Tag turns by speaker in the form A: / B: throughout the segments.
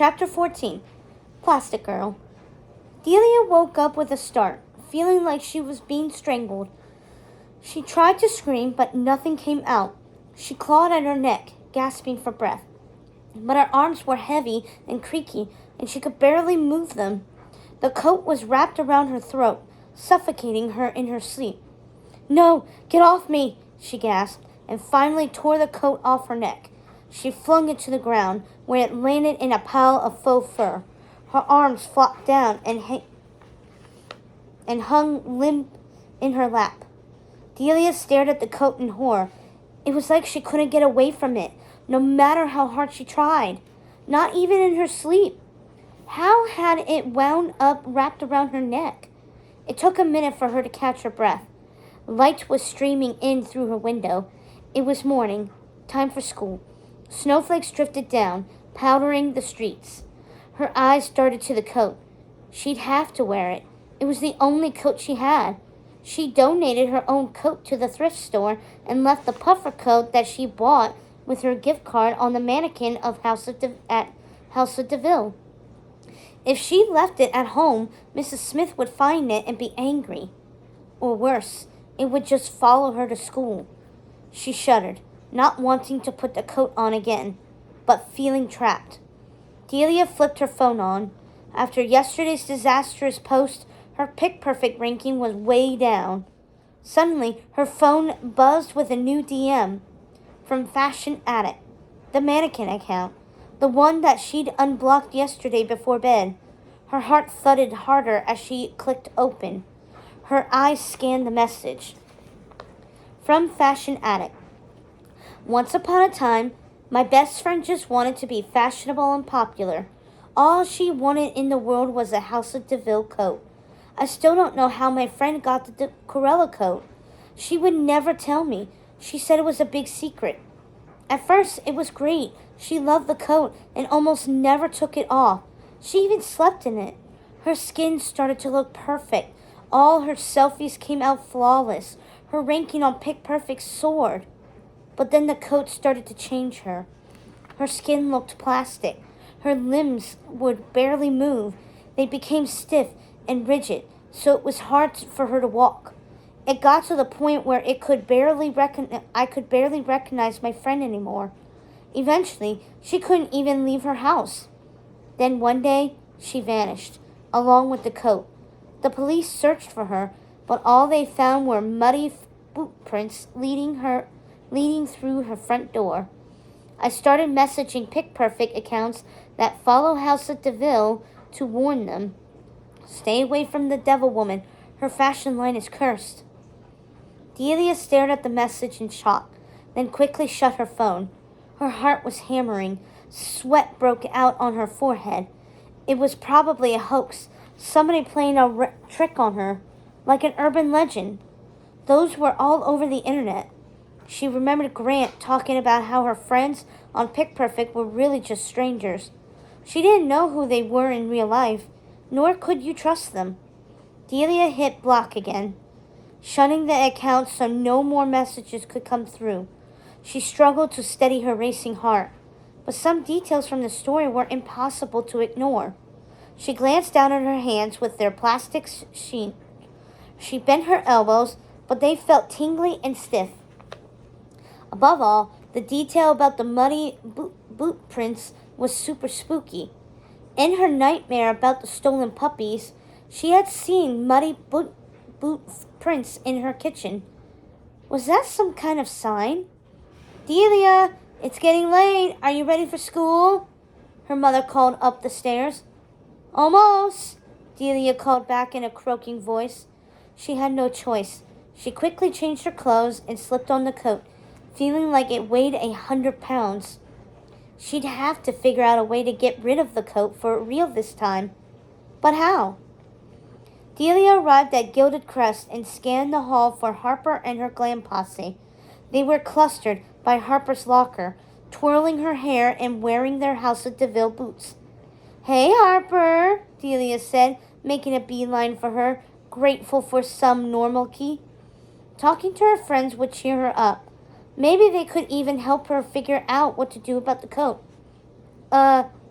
A: Chapter 14. Plastic Girl. Delia woke up with a start, feeling like she was being strangled. She tried to scream, but nothing came out. She clawed at her neck, gasping for breath. But her arms were heavy and creaky, and she could barely move them. The coat was wrapped around her throat, suffocating her in her sleep. "No, get off me," she gasped, and finally tore the coat off her neck. She flung it to the ground, where it landed in a pile of faux fur. Her arms flopped down and hung limp in her lap. Delia stared at the coat in horror. It was like she couldn't get away from it, no matter how hard she tried. Not even in her sleep. How had it wound up wrapped around her neck? It took a minute for her to catch her breath. Light was streaming in through her window. It was morning, time for school. Snowflakes drifted down, powdering the streets. Her eyes darted to the coat. She'd have to wear it. It was the only coat she had. She donated her own coat to the thrift store and left the puffer coat that she bought with her gift card on the mannequin of House of DeVille. If she left it at home, Mrs. Smith would find it and be angry. Or worse, it would just follow her to school. She shuddered, not wanting to put the coat on again, but feeling trapped. Delia flipped her phone on. After yesterday's disastrous post, her pick-perfect ranking was way down. Suddenly, her phone buzzed with a new DM from Fashion Addict, the mannequin account, the one that she'd unblocked yesterday before bed. Her heart thudded harder as she clicked open. Her eyes scanned the message. From Fashion Addict. Once upon a time, my best friend just wanted to be fashionable and popular. All she wanted in the world was a House of DeVille coat. I still don't know how my friend got the Corella coat. She would never tell me. She said it was a big secret. At first, it was great. She loved the coat and almost never took it off. She even slept in it. Her skin started to look perfect. All her selfies came out flawless. Her ranking on Pick Perfect soared. But then the coat started to change her. Her skin looked plastic. Her limbs would barely move. They became stiff and rigid, so it was hard for her to walk. It got to the point where I could barely recognize my friend anymore. Eventually, she couldn't even leave her house. Then one day, she vanished, along with the coat. The police searched for her, but all they found were muddy boot prints leading through her front door. I started messaging Pick Perfect accounts that follow House of DeVille to warn them. Stay away from the devil woman. Her fashion line is cursed. Delia stared at the message in shock, then quickly shut her phone. Her heart was hammering. Sweat broke out on her forehead. It was probably a hoax, somebody playing a trick on her, like an urban legend. Those were all over the internet. She remembered Grant talking about how her friends on Pick Perfect were really just strangers. She didn't know who they were in real life, nor could you trust them. Delia hit block again, shutting the account so no more messages could come through. She struggled to steady her racing heart, but some details from the story were impossible to ignore. She glanced down at her hands with their plastic sheen. She bent her elbows, but they felt tingly and stiff. Above all, the detail about the muddy boot prints was super spooky. In her nightmare about the stolen puppies, she had seen muddy boot prints in her kitchen. Was that some kind of sign? "Delia, it's getting late. Are you ready for school?" her mother called up the stairs. "Almost," Delia called back in a croaking voice. She had no choice. She quickly changed her clothes and slipped on the coat, feeling like it weighed 100 pounds. She'd have to figure out a way to get rid of the coat for real this time. But how? Delia arrived at Gilded Crest and scanned the hall for Harper and her glam posse. They were clustered by Harper's locker, twirling her hair and wearing their House of DeVille boots. "Hey, Harper," Delia said, making a beeline for her, grateful for some normalcy. Talking to her friends would cheer her up. Maybe they could even help her figure out what to do about the coat.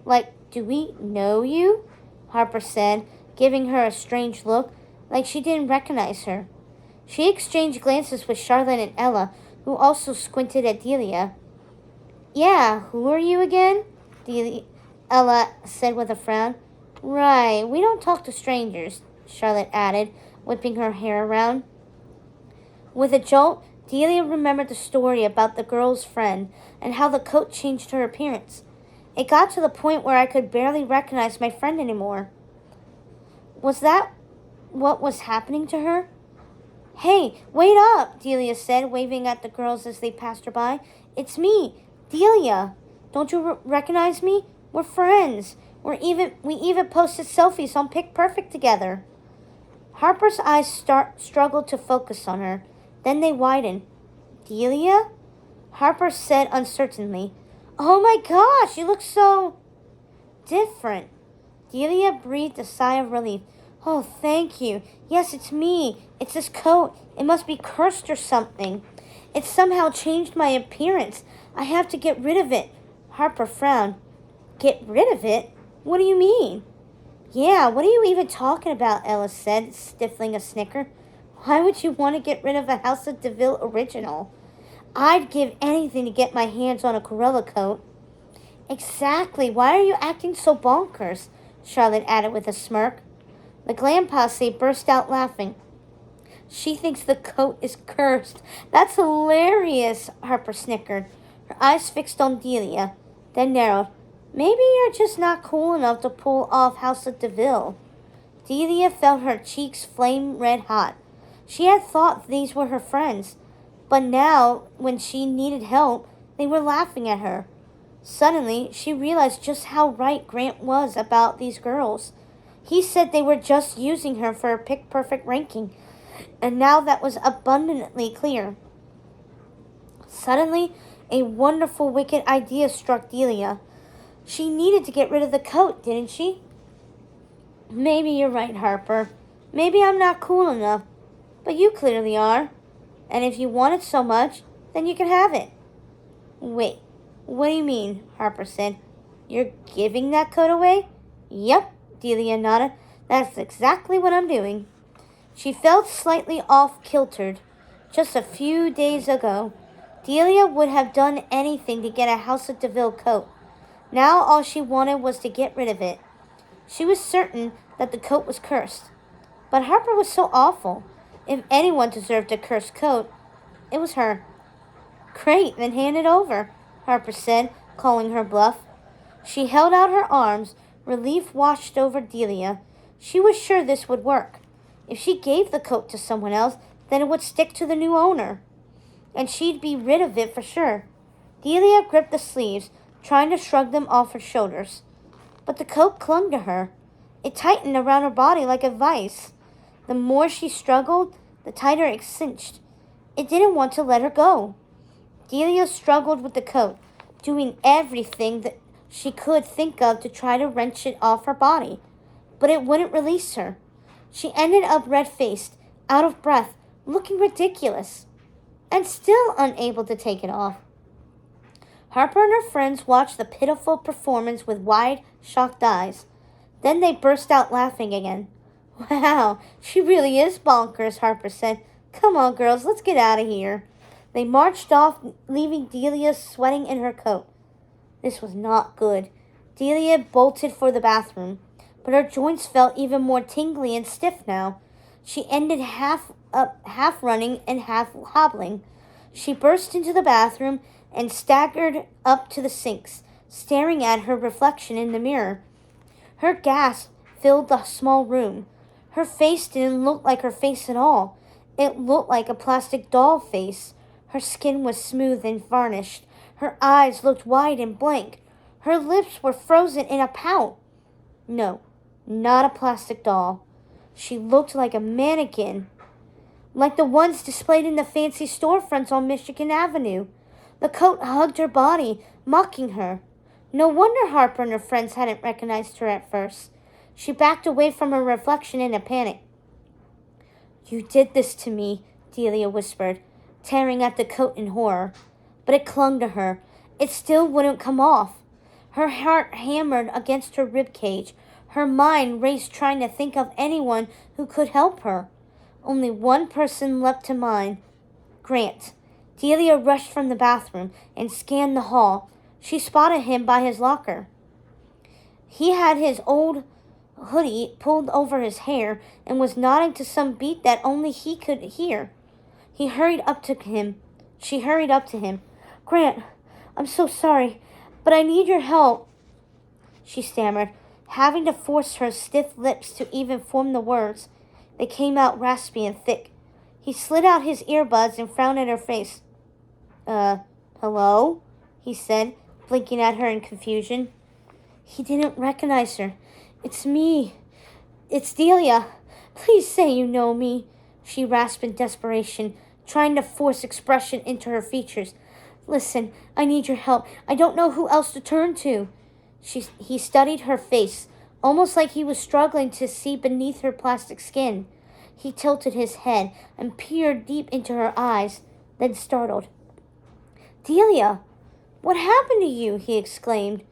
A: Like Do we know you? Harper said, giving her a strange look, like she didn't recognize her. She exchanged glances with Charlotte and Ella, who also squinted at Delia. Yeah, who are you again? Ella said with a frown. Right, we don't talk to strangers, Charlotte added, whipping her hair around. With a jolt, Delia remembered the story about the girl's friend and how the coat changed her appearance. It got to the point where I could barely recognize my friend anymore. Was that what was happening to her? Hey, wait up, Delia said, waving at the girls as they passed her by. It's me, Delia. Don't you recognize me? We're friends. We even posted selfies on Pick Perfect together. Harper's eyes struggled to focus on her. Then they widened. Delia? Harper said uncertainly. Oh my gosh, you look so different. Delia breathed a sigh of relief. Oh, thank you. Yes, it's me. It's this coat. It must be cursed or something. It somehow changed my appearance. I have to get rid of it. Harper frowned. Get rid of it? What do you mean? Yeah, what are you even talking about? Ella said, stifling a snicker. Why would you want to get rid of a House of DeVille original? I'd give anything to get my hands on a gorilla coat. Exactly. Why are you acting so bonkers? Charlotte added with a smirk. The glam posse burst out laughing. She thinks the coat is cursed. That's hilarious, Harper snickered, her eyes fixed on Delia, then narrowed. Maybe you're just not cool enough to pull off House of DeVille. Delia felt her cheeks flame red hot. She had thought these were her friends, but now, when she needed help, they were laughing at her. Suddenly, she realized just how right Grant was about these girls. He said they were just using her for a Pick Perfect ranking, and now that was abundantly clear. Suddenly, a wonderful, wicked idea struck Delia. She needed to get rid of the coat, didn't she? Maybe you're right, Harper. Maybe I'm not cool enough, but you clearly are. And if you want it so much, then you can have it. Wait, what do you mean? Harper said. You're giving that coat away? Yep, Delia nodded. That's exactly what I'm doing. She felt slightly off-kiltered. Just a few days ago, Delia would have done anything to get a House of DeVille coat. Now all she wanted was to get rid of it. She was certain that the coat was cursed. But Harper was so awful. If anyone deserved a cursed coat, it was her. Great, then hand it over, Harper said, calling her bluff. She held out her arms. Relief washed over Delia. She was sure this would work. If she gave the coat to someone else, then it would stick to the new owner. And she'd be rid of it for sure. Delia gripped the sleeves, trying to shrug them off her shoulders. But the coat clung to her. It tightened around her body like a vice. The more she struggled, the tighter it cinched. It didn't want to let her go. Delia struggled with the coat, doing everything that she could think of to try to wrench it off her body. But it wouldn't release her. She ended up red-faced, out of breath, looking ridiculous, and still unable to take it off. Harper and her friends watched the pitiful performance with wide, shocked eyes. Then they burst out laughing again. Wow, she really is bonkers, Harper said. Come on, girls, let's get out of here. They marched off, leaving Delia sweating in her coat. This was not good. Delia bolted for the bathroom, but her joints felt even more tingly and stiff now. She ended half running and half hobbling. She burst into the bathroom and staggered up to the sinks, staring at her reflection in the mirror. Her gasp filled the small room. Her face didn't look like her face at all. It looked like a plastic doll face. Her skin was smooth and varnished. Her eyes looked wide and blank. Her lips were frozen in a pout. No, not a plastic doll. She looked like a mannequin, like the ones displayed in the fancy storefronts on Michigan Avenue. The coat hugged her body, mocking her. No wonder Harper and her friends hadn't recognized her at first. She backed away from her reflection in a panic. You did this to me, Delia whispered, tearing at the coat in horror. But it clung to her. It still wouldn't come off. Her heart hammered against her rib cage. Her mind raced trying to think of anyone who could help her. Only one person leapt to mind: Grant. Delia rushed from the bathroom and scanned the hall. She spotted him by his locker. He had his old hoodie pulled over his hair and was nodding to some beat that only he could hear. She hurried up to him. "Grant, I'm so sorry, but I need your help," she stammered, having to force her stiff lips to even form the words. They came out raspy and thick. He slid out his earbuds and frowned at her face. Hello?" he said, blinking at her in confusion. He didn't recognize her. "It's me. It's Delia. Please say you know me," she rasped in desperation, trying to force expression into her features. "Listen, I need your help. I don't know who else to turn to." He studied her face, almost like he was struggling to see beneath her plastic skin. He tilted his head and peered deep into her eyes, then startled. "Delia, what happened to you?" he exclaimed.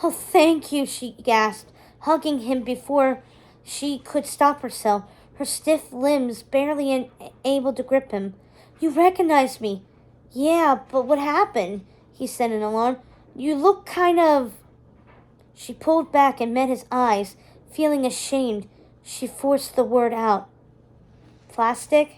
A: "Oh, thank you," she gasped, hugging him before she could stop herself, her stiff limbs barely able to grip him. "You recognize me." "Yeah, but what happened?" he said in alarm. "You look kind of..." She pulled back and met his eyes. Feeling ashamed, she forced the word out. "Plastic?"